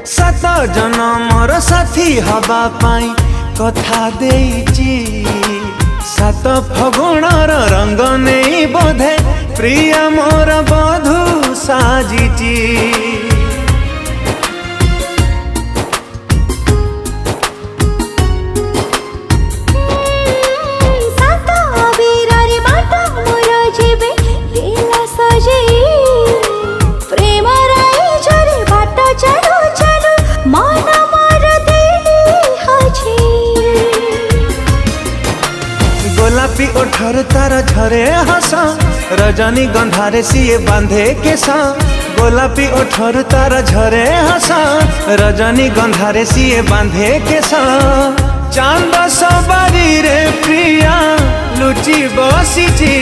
सात जनमर साथी हवा पाई कथा देइची सात फगुणर रंग नहीं बोधे प्रिया मोर बधू साजिची। गोलापी ओठर तार झरे हस रजनी गंधारे सीए बांधे केसा। गोलापी ओठर तार झरे हस रजनी गंधारे सीए बांधे केसा। चांद सवारी रे प्रिया लुची बसीची।